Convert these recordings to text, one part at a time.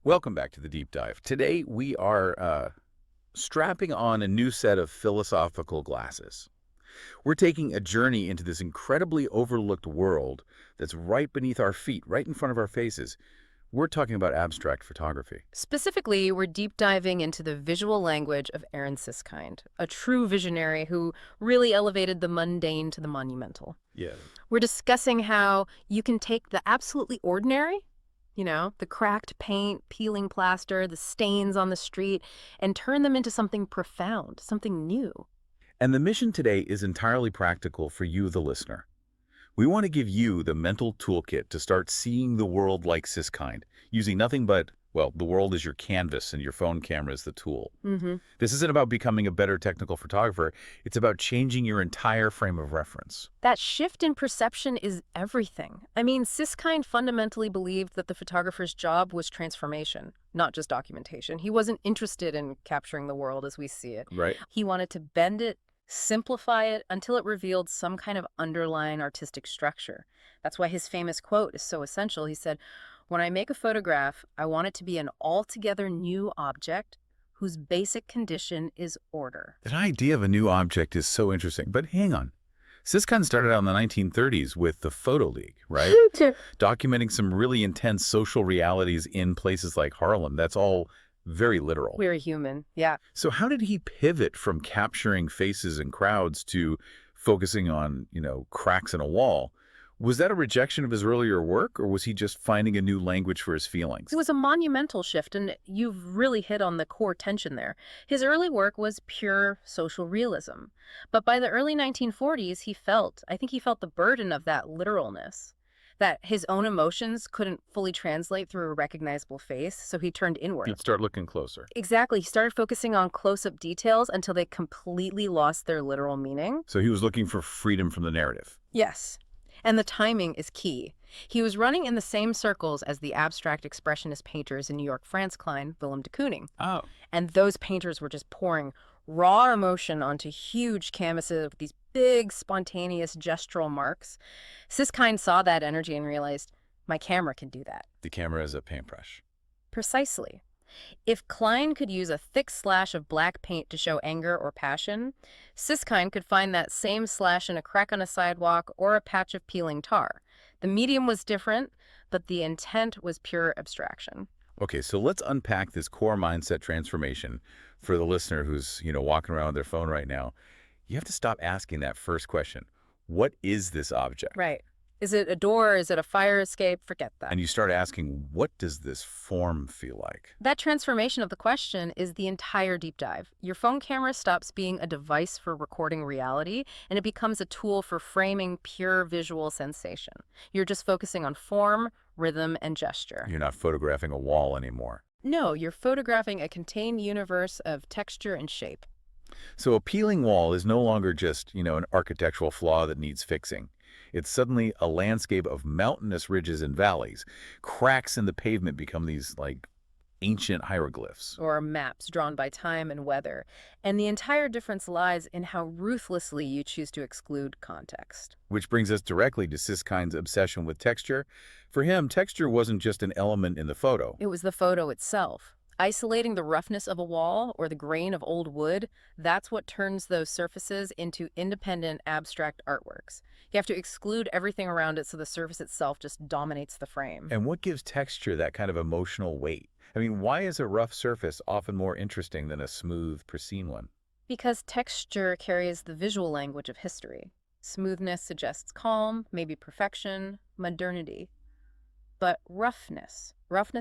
Welcome back to the Deep Dive. Today we are strapping on a new set of philosophical glasses. We're taking a journey into this incredibly overlooked world that's right beneath our feet, right in front of our faces. We're talking about abstract photography. Specifically, we're deep diving into the visual language of Aaron Siskind, a true visionary who really elevated the mundane to the monumental. Yeah. We're discussing how you can take the absolutely ordinary, the cracked paint, peeling plaster, the stains on the street, and turn them into something profound, something new. And the mission today is entirely practical for you, the listener. We want to give you the mental toolkit to start seeing the world like Siskind, using nothing but, well, the world is your canvas and your phone camera is the tool. hmm This isn't about becoming a better technical photographer. It's about changing your entire frame of reference. That shift in perception is everything. I mean, Siskind fundamentally believed that the photographer's job was transformation, not just documentation. He wasn't interested in capturing the world as we see it. Right. He wanted to bend it, simplify it until it revealed some kind of underlying artistic structure. That's why his famous quote is so essential. He said, "When I make a photograph, I want it to be an altogether new object whose basic condition is order." That idea of a new object is so interesting. But hang on. Siskind started out in the 1930s with the Photo League, right? Sure. Documenting some really intense social realities in places like Harlem. That's all very literal. We're human. Yeah. So how did he pivot from capturing faces and crowds to focusing on, cracks in a wall? Was that a rejection of his earlier work, or was he just finding a new language for his feelings? It was a monumental shift, and you've really hit on the core tension there. His early work was pure social realism. But by the early 1940s, I think he felt the burden of that literalness, that his own emotions couldn't fully translate through a recognizable face, so he turned inward. He'd start looking closer. Exactly. He started focusing on close-up details until they completely lost their literal meaning. So he was looking for freedom from the narrative. Yes. And the timing is key. He was running in the same circles as the abstract expressionist painters in New York, France, Klein, Willem de Kooning. Oh. And those painters were just pouring raw emotion onto huge canvases with these big, spontaneous gestural marks. Siskind saw that energy and realized, my camera can do that. The camera is a paintbrush. Precisely. If Klein could use a thick slash of black paint to show anger or passion, Siskind could find that same slash in a crack on a sidewalk or a patch of peeling tar. The medium was different, but the intent was pure abstraction. Okay, so let's unpack this core mindset transformation for the listener who's, walking around with their phone right now. You have to stop asking that first question. What is this object? Right. Is it a door? Is it a fire escape? Forget that. And you start asking, what does this form feel like? That transformation of the question is the entire deep dive. Your phone camera stops being a device for recording reality, and it becomes a tool for framing pure visual sensation. You're just focusing on form, rhythm, and gesture. You're not photographing a wall anymore. No, you're photographing a contained universe of texture and shape. So a peeling wall is no longer just, an architectural flaw that needs fixing. It's suddenly a landscape of mountainous ridges and valleys. Cracks in the pavement become these, ancient hieroglyphs. Or maps drawn by time and weather. And the entire difference lies in how ruthlessly you choose to exclude context. Which brings us directly to Siskind's obsession with texture. For him, texture wasn't just an element in the photo. It was the photo itself. Isolating the roughness of a wall or the grain of old wood, that's what turns those surfaces into independent abstract artworks. You have to exclude everything around it so the surface itself just dominates the frame. And what gives texture that kind of emotional weight? I mean, why is a rough surface often more interesting than a smooth, pristine one? Because texture carries the visual language of history. Smoothness suggests calm, maybe perfection, modernity. But roughness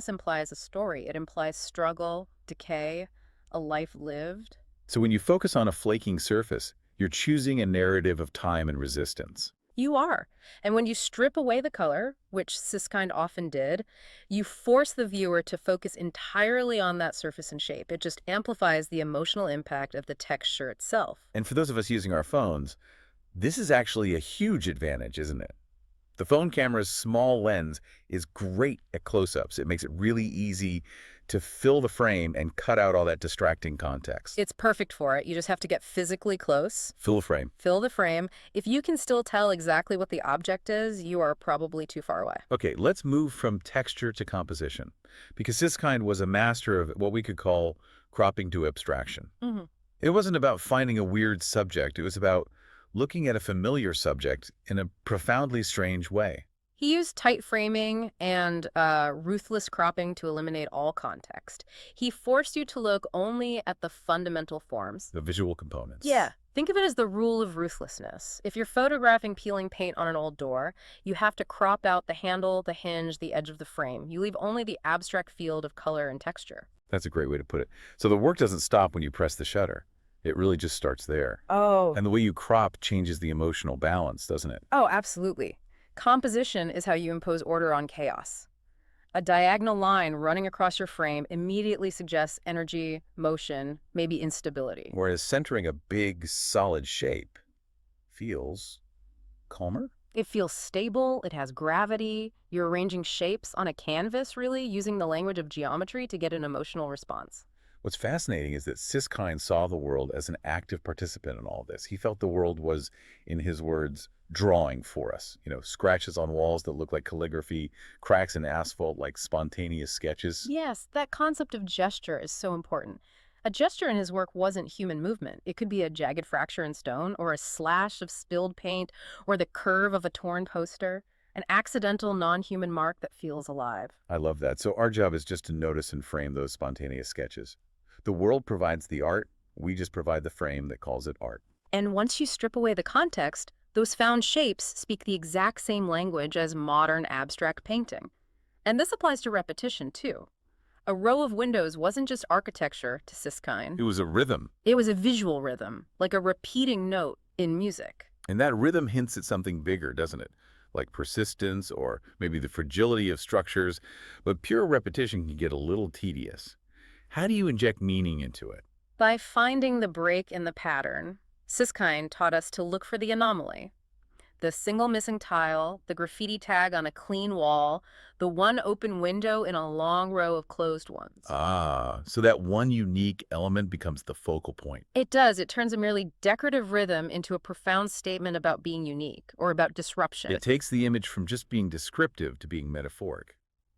implies a story. It implies struggle, decay, a life lived. So when you focus on a flaking surface, you're choosing a narrative of time and resistance. You are. And when you strip away the color, which Siskind often did, you force the viewer to focus entirely on that surface and shape. It just amplifies the emotional impact of the texture itself. And for those of us using our phones, this is actually a huge advantage, isn't it? The phone camera's small lens is great at close-ups. It makes it really easy to fill the frame and cut out all that distracting context. It's perfect for it. You just have to get physically close, Fill the frame. fill the frame. If you can still tell exactly what the object is, you are probably too far away. Okay, let's move from texture to composition, because Siskind was a master of what we could call cropping to abstraction. Hmm. It wasn't about finding a weird subject. It was about looking at a familiar subject in a profoundly strange way. He used tight framing and ruthless cropping to eliminate all context. He forced you to look only at the fundamental forms. The visual components. Yeah, think of it as the rule of ruthlessness. If you're photographing peeling paint on an old door, you have to crop out the handle, the hinge, the edge of the frame. You leave only the abstract field of color and texture. That's a great way to put it. So the work doesn't stop when you press the shutter. It really just starts there. Oh. And the way you crop changes the emotional balance, doesn't it? Oh, absolutely. Composition is how you impose order on chaos. A diagonal line running across your frame immediately suggests energy, motion, maybe instability. Whereas centering a big, solid shape feels calmer. It feels stable, it has gravity. You're arranging shapes on a canvas, really, using the language of geometry to get an emotional response. What's fascinating is that Siskind saw the world as an active participant in all this. He felt the world was, in his words, drawing for us. Scratches on walls that look like calligraphy, cracks in asphalt like spontaneous sketches. Yes, that concept of gesture is so important. A gesture in his work wasn't human movement. It could be a jagged fracture in stone, or a slash of spilled paint, or the curve of a torn poster, an accidental non-human mark that feels alive. I love that. So our job is just to notice and frame those spontaneous sketches. The world provides the art. We just provide the frame that calls it art. And once you strip away the context, those found shapes speak the exact same language as modern abstract painting. And this applies to repetition, too. A row of windows wasn't just architecture to Siskind. It was a rhythm. It was a visual rhythm, like a repeating note in music. And that rhythm hints at something bigger, doesn't it? Like persistence or maybe the fragility of structures. But pure repetition can get a little tedious. How do you inject meaning into it? By finding the break in the pattern, Siskind taught us to look for the anomaly. The single missing tile, the graffiti tag on a clean wall, the one open window in a long row of closed ones. Ah, so that one unique element becomes the focal point. It does. It turns a merely decorative rhythm into a profound statement about being unique or about disruption. It takes the image from just being descriptive to being metaphoric.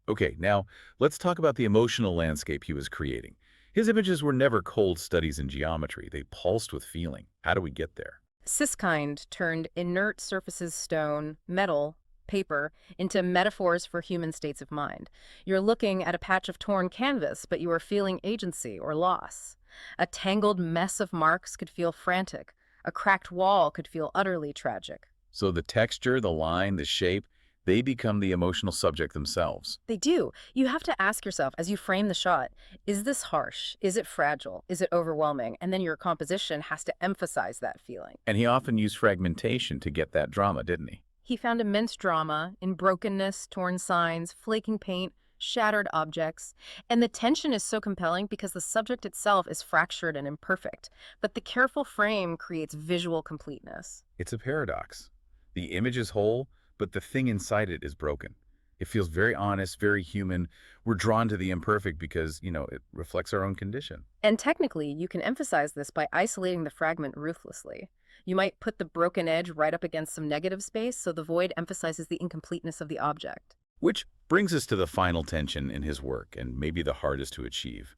Okay, now let's talk about the emotional landscape he was creating. His images were never cold studies in geometry. They pulsed with feeling. How do we get there? Siskind turned inert surfaces, stone, metal, paper, into metaphors for human states of mind. You're looking at a patch of torn canvas, but you are feeling agency or loss. A tangled mess of marks could feel frantic. A cracked wall could feel utterly tragic. So the texture, the line, the shape, they become the emotional subject themselves. They do. You have to ask yourself as you frame the shot, is this harsh? Is it fragile? Is it overwhelming? And then your composition has to emphasize that feeling. And he often used fragmentation to get that drama, didn't he? He found immense drama in brokenness, torn signs, flaking paint, shattered objects. And the tension is so compelling because the subject itself is fractured and imperfect. But the careful frame creates visual completeness. It's a paradox. The image is whole, but the thing inside it is broken. It feels very honest, very human. We're drawn to the imperfect because, it reflects our own condition. And technically, you can emphasize this by isolating the fragment ruthlessly. You might put the broken edge right up against some negative space so the void emphasizes the incompleteness of the object. Which brings us to the final tension in his work, and maybe the hardest to achieve.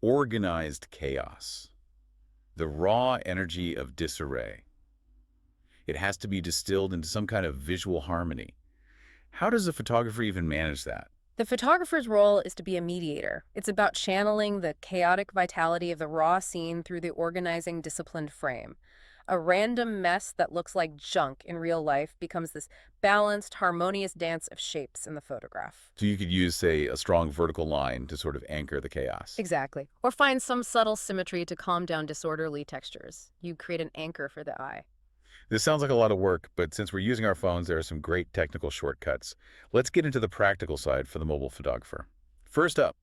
Organized chaos. The raw energy of disarray. It has to be distilled into some kind of visual harmony. How does a photographer even manage that? The photographer's role is to be a mediator. It's about channeling the chaotic vitality of the raw scene through the organizing, disciplined frame. A random mess that looks like junk in real life becomes this balanced, harmonious dance of shapes in the photograph. So you could use, say, a strong vertical line to sort of anchor the chaos. Exactly. Or find some subtle symmetry to calm down disorderly textures. You create an anchor for the eye. This sounds like a lot of work, but since we're using our phones, there are some great technical shortcuts. Let's get into the practical side for the mobile photographer. First up,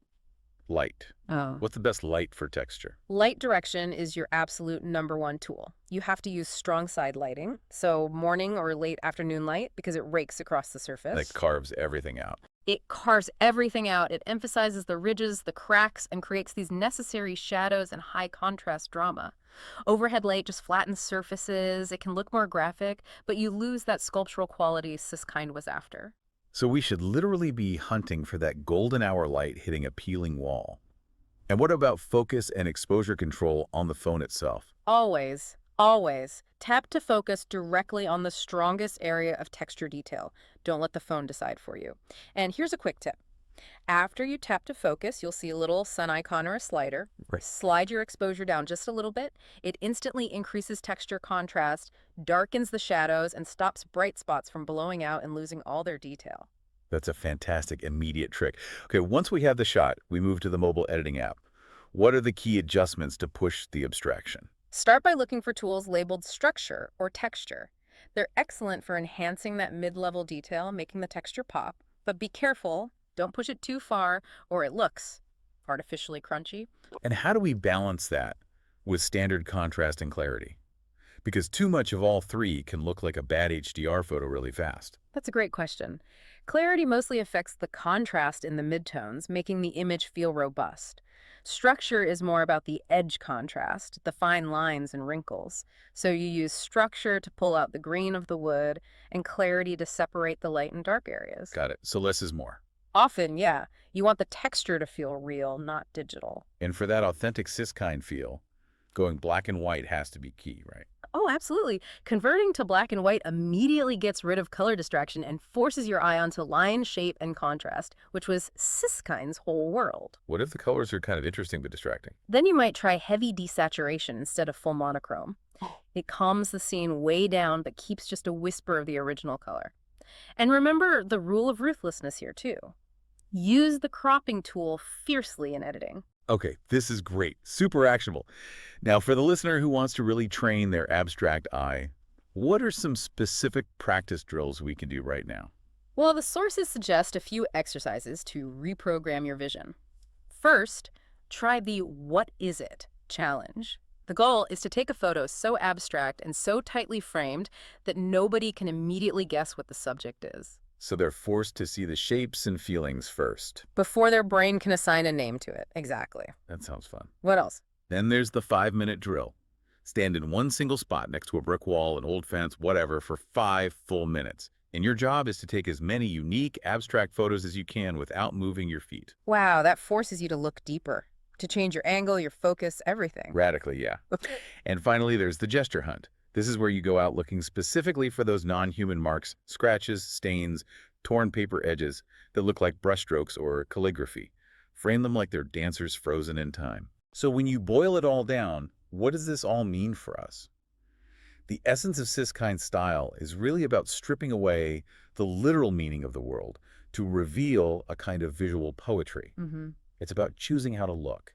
Light. Oh. What's the best light for texture? Light direction is your absolute #1 tool. You have to use strong side lighting, so morning or late afternoon light, because it rakes across the That surface. carves everything out. It carves everything out. It emphasizes the ridges, the cracks, and creates these necessary shadows and high contrast drama. Overhead light just flattens surfaces. It can look more graphic, but you lose that sculptural quality Siskind was after. So we should literally be hunting for that golden hour light hitting a peeling wall. And what about focus and exposure control on the phone itself? Always, always tap to focus directly on the strongest area of texture detail. Don't let the phone decide for you. And here's a quick tip. After you tap to focus, you'll see a little sun icon or a slider. Right. Slide your exposure down just a little bit. It instantly increases texture contrast, darkens the shadows, and stops bright spots from blowing out and losing all their detail. That's a fantastic immediate trick. Okay, once we have the shot, we move to the mobile editing app. What are the key adjustments to push the abstraction? Start by looking for tools labeled structure or texture. They're excellent for enhancing that mid-level detail, making the texture pop, but be careful, don't push it too far or it looks artificially crunchy. And how do we balance that with standard contrast and clarity? Because too much of all three can look like a bad HDR photo really fast. That's a great question. Clarity mostly affects the contrast in the midtones, making the image feel robust. Structure is more about the edge contrast, the fine lines and wrinkles. So you use structure to pull out the green of the wood and clarity to separate the light and dark areas. Got it. So less is more. Often, yeah, you want the texture to feel real, not digital. And for that authentic Siskind feel, going black and white has to be key, right? Oh, absolutely. Converting to black and white immediately gets rid of color distraction and forces your eye onto line, shape, and contrast, which was Siskind's whole world. What if the colors are kind of interesting but distracting? Then you might try heavy desaturation instead of full monochrome. It calms the scene way down but keeps just a whisper of the original color. And remember the rule of ruthlessness here, too. Use the cropping tool fiercely in editing. Okay, this is great. Super actionable. Now, for the listener who wants to really train their abstract eye, what are some specific practice drills we can do right now? Well, the sources suggest a few exercises to reprogram your vision. First, try the "What is it?" challenge. The goal is to take a photo so abstract and so tightly framed that nobody can immediately guess what the subject is, So they're forced to see the shapes and feelings first. before their brain can assign a name to it. Exactly. That sounds fun. What else? Then there's the 5-minute drill. Stand in one single spot next to a brick wall, an old fence, whatever, for 5 full minutes. And your job is to take as many unique, abstract photos as you can without moving your feet. Wow, that forces you to look deeper, to change your angle, your focus, everything. Radically, yeah. And finally, there's the gesture hunt. This is where you go out looking specifically for those non-human marks, scratches, stains, torn paper edges that look like brushstrokes or calligraphy. Frame them like they're dancers frozen in time. So when you boil it all down, what does this all mean for us? The essence of Siskind's style is really about stripping away the literal meaning of the world to reveal a kind of visual poetry. Mm-hmm. It's about choosing how to look,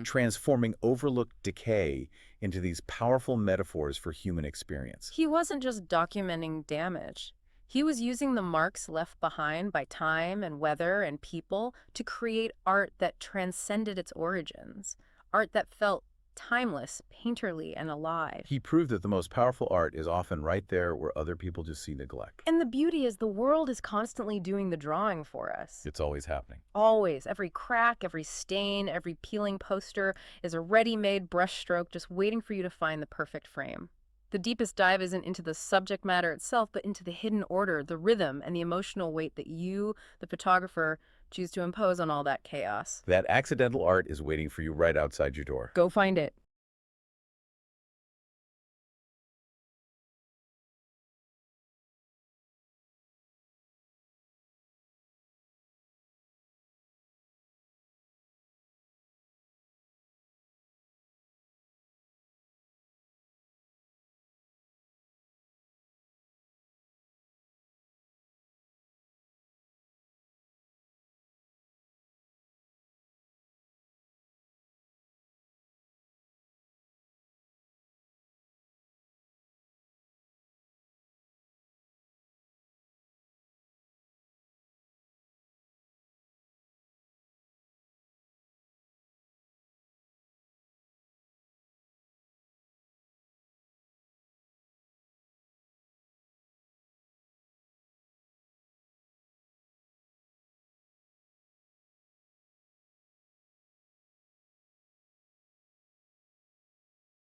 transforming overlooked decay into these powerful metaphors for human experience. He wasn't just documenting damage. He was using the marks left behind by time and weather and people to create art that transcended its origins, art that felt timeless, painterly, and alive. He proved that the most powerful art is often right there where other people just see neglect. And the beauty is the world is constantly doing the drawing for us. It's always happening. Always. Every crack, every stain, every peeling poster is a ready-made brushstroke just waiting for you to find the perfect frame. The deepest dive isn't into the subject matter itself, but into the hidden order, the rhythm, and the emotional weight that you, the photographer, choose to impose on all that chaos. That accidental art is waiting for you right outside your door. Go find it.